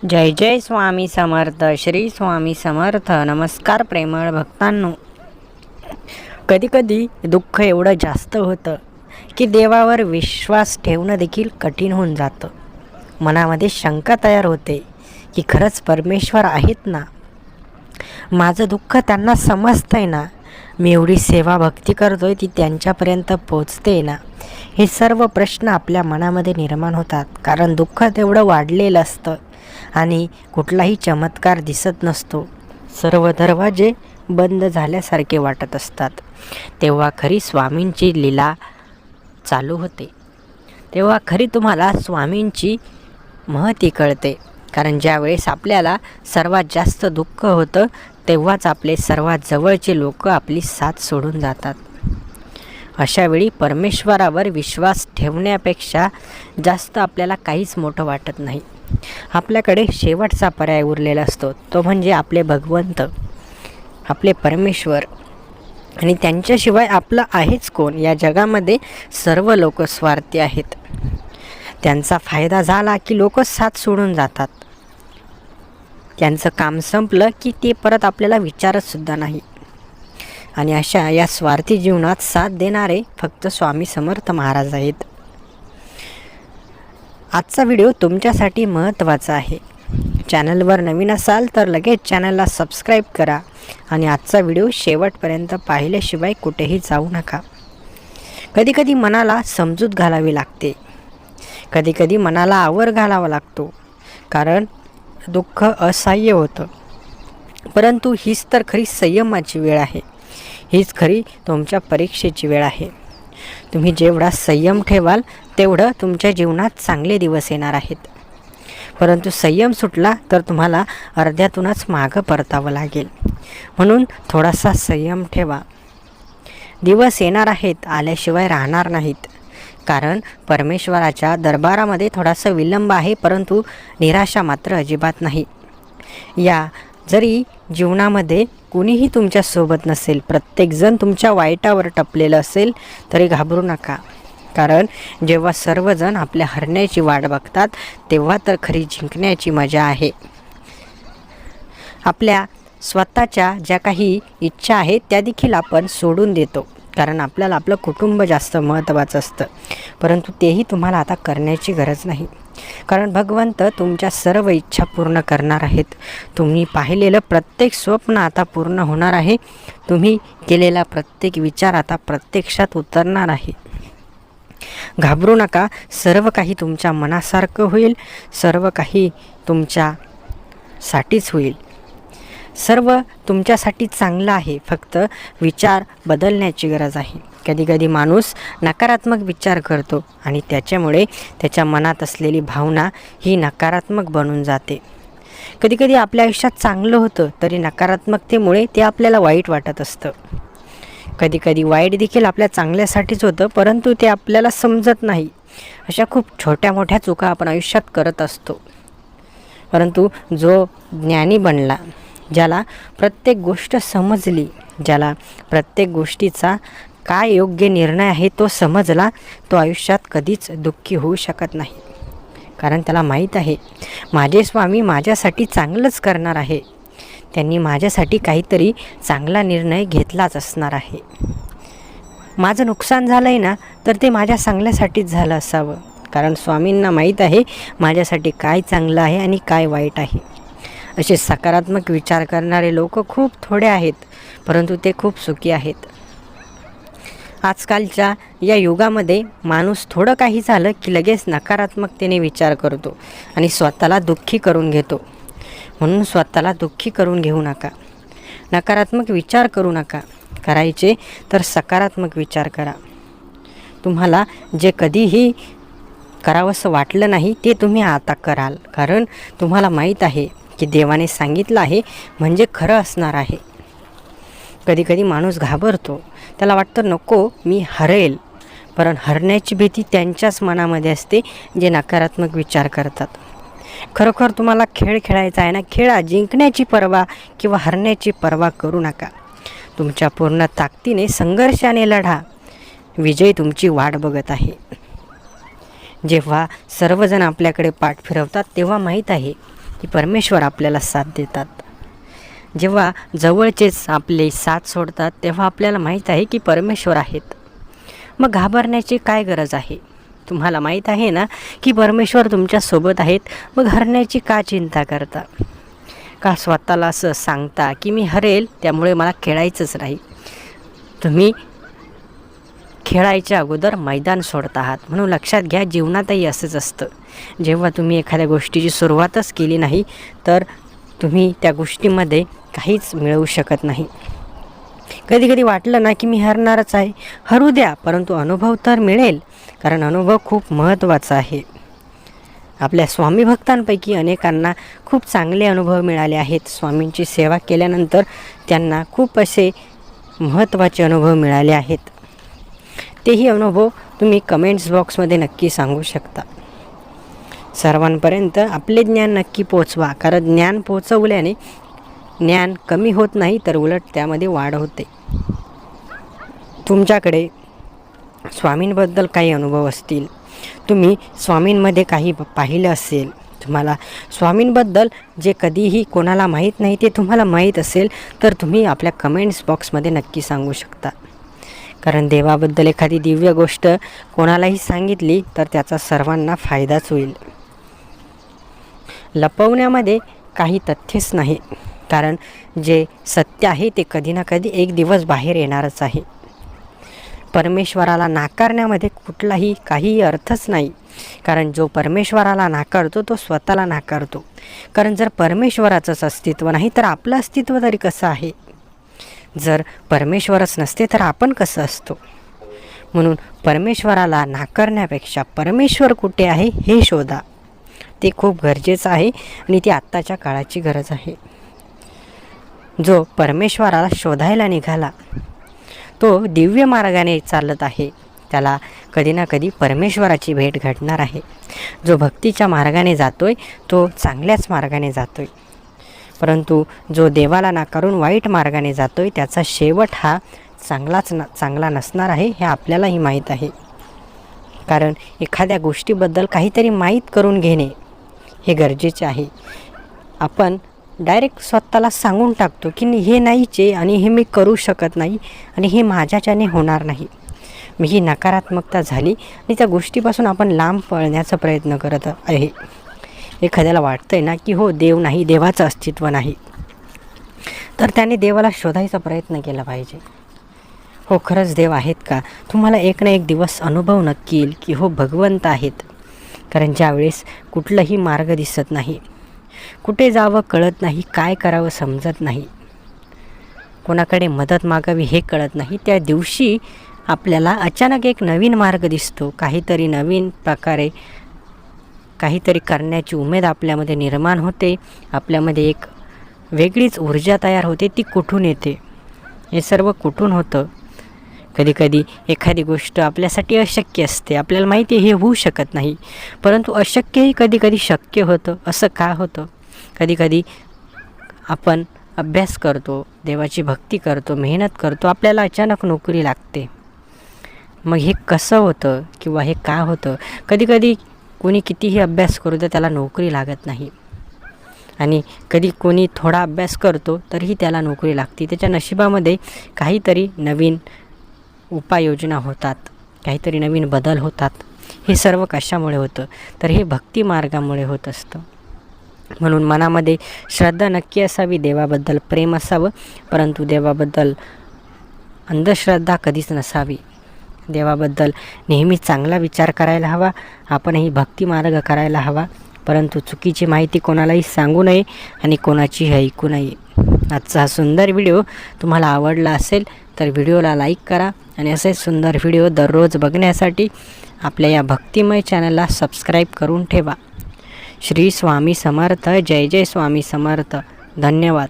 जय जय स्वामी समर्थ. श्री स्वामी समर्थ. नमस्कार प्रेमळ भक्तांनो. कधीकधी दुःख एवढं जास्त होतं की देवावर विश्वास ठेवणं देखील कठीण होऊन जातं. मनामध्ये शंका तयार होते की खरंच परमेश्वर आहेत ना, माझं दुःख त्यांना समजतंय ना, मी एवढी सेवा भक्ती करतोय ती त्यांच्यापर्यंत पोचते ना. हे सर्व प्रश्न आपल्या मनामध्ये निर्माण होतात, कारण दुःख तेवढं वाढलेलं असतं आणि कुठलाही चमत्कार दिसत नसतो. सर्व दरवाजे बंद झाल्यासारखे वाटत असतात. तेव्हा खरी स्वामींची लीला चालू होते. तेव्हा खरी तुम्हाला स्वामींची महती कळते. कारण ज्यावेळेस आपल्याला सर्वात जास्त दुःख होतं तेव्हाच आपले सर्वात जवळचे लोक आपली साथ सोडून जातात. अशावेळी परमेश्वरावर विश्वास ठेवण्यापेक्षा जास्त आपल्याला काहीच मोठं वाटत नाही. आपल्याकडे शेवटचा पर्याय उरलेला असतो, तो म्हणजे आपले भगवंत, आपले परमेश्वर. आणि त्यांच्याशिवाय आपलं आहेच कोण. या जगामध्ये सर्व लोक स्वार्थी आहेत. त्यांचा फायदा झाला की लोक साथ सोडून जातात. त्यांचं काम संपलं की ते परत आपल्याला विचारतसुद्धा नाही. आणि अशा या स्वार्थी जीवनात साथ देणारे फक्त स्वामी समर्थ महाराज आहेत. आजचा व्हिडिओ तुमच्यासाठी महत्त्वाचा आहे. चॅनलवर नवीन असाल तर लगेच चॅनलला सबस्क्राईब करा आणि आजचा व्हिडिओ शेवटपर्यंत पाहिल्याशिवाय कुठेही जाऊ नका. कधीकधी मनाला समजूत घालावी लागते, कधीकधी मनाला आवर घालावा लागतो, कारण दुःख असह्य होतं. परंतु हीच तर खरी संयमाची वेळ आहे. हीच खरी तुमच्या परीक्षेची वेळ आहे. तुम्ही जेवढा संयम ठेवाल तेवढं तुमच्या जीवनात चांगले दिवस येणार आहेत. परंतु संयम सुटला तर तुम्हाला अर्ध्यातूनच मागं परतावं लागेल. म्हणून थोडासा संयम ठेवा. दिवस येणार आहेत, आल्याशिवाय राहणार नाहीत. कारण परमेश्वराच्या दरबारामध्ये थोडासा विलंब आहे, परंतु निराशा मात्र अजिबात नाही. या जरी जीवनामध्ये कुणीही तुमच्यासोबत नसेल, प्रत्येकजण तुमच्या वाईटावर टपलेलं असेल तरी घाबरू नका. कारण जेव्हा सर्वजण आपल्या हरण्याची वाट बघतात तेव्हा तर खरी जिंकण्याची मजा आहे. आपल्या स्वतःच्या ज्या काही इच्छा आहेत त्या देखील आपण सोडून देतो, कारण आपल्याला आपलं कुटुंब जास्त महत्त्वाचं असतं. परंतु तेही तुम्हाला आता करण्याची गरज नाही, कारण भगवंत तुमच्या सर्व इच्छा पूर्ण करणार आहेत. तुम्ही पाहिलेलं प्रत्येक स्वप्न आता पूर्ण होणार आहे. तुम्ही केलेला प्रत्येक विचार आता प्रत्यक्षात उतरणार आहे. घाबरू नका. सर्व काही तुमच्या मनासारखं होईल. सर्व काही तुमच्यासाठीच होईल. सर्व तुमच्यासाठी चांगलं आहे. फक्त विचार बदलण्याची गरज आहे. कधीकधी माणूस नकारात्मक विचार करतो आणि त्याच्यामुळे त्याच्या मनात असलेली भावना ही नकारात्मक बनून जाते. कधीकधी आपल्या आयुष्यात चांगलं होतं तरी नकारात्मकतेमुळे ते आपल्याला वाईट वाटत असतं. कधीकधी वाईट देखील आपल्या चांगल्यासाठीच होतं, परंतु ते आपल्याला समजत नाही. अशा खूप छोट्या मोठ्या चुका आपण आयुष्यात करत असतो. परंतु जो ज्ञानी बनला, ज्याला प्रत्येक गोष्ट समजली, ज्याला प्रत्येक गोष्टीचा काय योग्य निर्णय आहे तो समजला, तो आयुष्यात कधीच दुःखी होऊ शकत नाही. कारण त्याला माहीत आहे माझे स्वामी माझ्यासाठी चांगलंच करणार आहे. त्यांनी माझ्यासाठी काहीतरी चांगला निर्णय घेतलाच असणार आहे. माझं नुकसान झालं आहे ना, तर ते माझ्या चांगल्यासाठीच झालं असावं. कारण स्वामींना माहीत आहे माझ्यासाठी काय चांगलं आहे आणि काय वाईट आहे. असे सकारात्मक विचार करणारे लोक खूप थोडे आहेत, परंतु ते खूप सुखी आहेत. आजकालच्या या युगामध्ये माणूस थोडं काही झालं की लगेच नकारात्मकतेने विचार करतो आणि स्वतःला दुःखी करून घेतो. म्हणून स्वतःला दुःखी करून घेऊ नका. नकारात्मक विचार करू नका. करायचे तर सकारात्मक विचार करा. तुम्हाला जे कधीही करावंसं वाटलं नाही ते तुम्ही आता कराल. कारण तुम्हाला माहीत आहे की देवाने सांगितलं आहे म्हणजे खरं असणार आहे. कधीकधी माणूस घाबरतो. त्याला वाटतं नको मी हरेल, पण हरण्याची भीती त्यांच्याच मनामध्ये असते जे नकारात्मक विचार करतात. खरोखर तुम्हाला खेळ खेळायचा आहे ना, खेळा. जिंकण्याची पर्वा किंवा हरण्याची पर्वा करू नका. तुमच्या पूर्ण ताकदीने संघर्षाने लढा. विजय तुमची वाट बघत आहे. जेव्हा सर्वजण आपल्याकडे पाठ फिरवतात तेव्हा माहीत आहे की की परमेश्वर आपल्याला साथ देतात. जेव्हा जवळचेच आपले साथ सोडतात तेव्हा आपल्याला माहीत आहे की परमेश्वर आहेत. मग घाबरण्याची काय गरज आहे? तुम्हाला माहीत आहे ना की परमेश्वर तुमच्यासोबत आहेत. मग हरण्याची का चिंता करता? का स्वतःला असं सांगता की मी हरेल त्यामुळे मला खेळायचंच नाही? तुम्ही खेळायच्या अगोदर मैदान सोडत आहात. म्हणून लक्षात घ्या, जीवनातही असंच असतं. जेव्हा तुम्ही एखाद्या गोष्टीची सुरुवातच केली नाही तर तुम्ही त्या गोष्टीमध्ये काहीच मिळवू शकत नाही. कधी कधी वाटलं ना की मी हरणारच आहे, हरू द्या, परंतु अनुभव तर मिळेल. कारण अनुभव खूप महत्त्वाचा आहे. आपल्या स्वामी भक्तांपैकी अनेकांना खूप चांगले अनुभव मिळाले आहेत. स्वामींची सेवा केल्यानंतर त्यांना खूप असे महत्त्वाचे अनुभव मिळाले आहेत. तेही अनुभव तुम्ही कमेंट्स बॉक्समध्ये नक्की सांगू शकता. सर्वांपर्यंत आपले ज्ञान नक्की पोचवा. कारण ज्ञान पोचवल्याने ज्ञान कमी होत नाही तर उलट त्यामध्ये वाढ होते. तुमच्याकडे स्वामींबद्दल काही अनुभव असतील, तुम्ही स्वामींमध्ये काही पाहिलं असेल, तुम्हाला स्वामींबद्दल जे कधीही कोणाला माहीत नाही ते तुम्हाला माहीत असेल तर तुम्ही आपल्या कमेंट्स बॉक्समध्ये नक्की सांगू शकता. कारण देवाबद्दल एखादी दिव्य गोष्ट कोणालाही सांगितली तर त्याचा सर्वांना फायदाच होईल. लपवण्यामध्ये काही तथ्यच नाही. कारण जे सत्य आहे ते कधी ना कधी एक दिवस बाहेर येणारच आहे. परमेश्वराला नाकारण्यामध्ये काहीही अर्थच नाही. कारण जो परमेश्वराला नाकारतो तो स्वतःला नाकारतो. कारण जर परमेश्वराचंच अस्तित्व नाही तर आपलं अस्तित्व तरी कसं आहे? जर परमेश्वरच नसते तर आपण कसं असतो? म्हणून परमेश्वराला नाकारण्यापेक्षा परमेश्वर कुठे आहे हे शोधा. ते खूप गरजेचं आहे आणि ती आत्ताच्या काळाची गरज आहे. जो परमेश्वराला शोधायला निघाला तो दिव्य मार्गाने चालत आहे. त्याला कधी ना कधी परमेश्वराची भेट घडणार आहे. जो भक्तीच्या मार्गाने जातोय तो चांगल्याच मार्गाने जातोय. परंतु जो देवाला नाकारून वाईट मार्गाने जातोय त्याचा शेवट हा चांगला नसणार आहे हे आपल्यालाही माहीत आहे. कारण एखाद्या गोष्टीबद्दल काहीतरी माहीत करून घेणे हे गरजेचे आहे. आपण डायरेक्ट स्वतःला सांगून टाकतो की हे नाहीच आहे आणि हे मी करू शकत नाही आणि हे माझ्याच्याने होणार नाही. मी ही नकारात्मकता झाली आणि त्या गोष्टीपासून आपण लांब पळण्याचा प्रयत्न करत आहे. एखाद्याला वाटतं आहे ना की हो देव नाही, देवाचं अस्तित्व नाही, तर त्याने देवाला शोधायचा प्रयत्न केला पाहिजे. हो खरंच देव आहेत का? तुम्हाला एक ना एक दिवस अनुभव नक्की येईल की हो भगवंत आहेत. कारण ज्यावेळेस कुठलाही मार्ग दिसत नाही, कुठे जावं कळत नाही, काय करावं समजत नाही, कोणाकडे मदत मागावी हे कळत नाही, त्या दिवशी आपल्याला अचानक एक नवीन मार्ग दिसतो. काहीतरी नवीन प्रकारे काहीतरी करण्याची उमेद आपल्यामध्ये निर्माण होते. आपल्यामध्ये एक वेगळीच ऊर्जा तयार होते. ती कुठून येते? हे सर्व कुठून होतं? कधीकधी एखादी गोष्ट आपल्यासाठी अशक्य असते. आपल्याला माहिती आहे हे होऊ शकत नाही, परंतु अशक्यही कधीकधी शक्य होतं. असं का होतं? कधीकधी आपण अभ्यास करतो, देवाची भक्ती करतो, मेहनत करतो, आपल्याला अचानक नोकरी लागते. मग हे कसं होतं किंवा हे का होतं? कधीकधी कोणी कितीही अभ्यास करू तर त्याला नोकरी लागत नाही आणि कधी कोणी थोडा अभ्यास करतो तरीही त्याला नोकरी लागते. त्याच्या नशिबामध्ये काहीतरी नवीन उपाययोजना होतात, काहीतरी नवीन बदल होतात. हे सर्व कशामुळे होतं? तर हे भक्ती मार्गामुळे होत असतं. म्हणून मनामध्ये श्रद्धा नक्की असावी, देवाबद्दल प्रेम असावं, परंतु देवाबद्दल अंधश्रद्धा कधीच नसावी. देवाबद्दल नेहमी चांगला विचार करायला हवा. आपणही भक्ती मार्ग करायला हवा, परंतु चुकीची माहिती कोणालाही सांगू नये आणि कोणाची ऐकू नये. आजचा हा सुंदर व्हिडिओ तुम्हाला आवडला असेल तर व्हिडिओला लाईक करा आणि असे सुंदर व्हिडिओ दररोज बघण्यासाठी आपल्या या भक्तिमय चॅनलला सबस्क्राईब करून ठेवा. श्री स्वामी समर्थ. जय जय स्वामी समर्थ. धन्यवाद.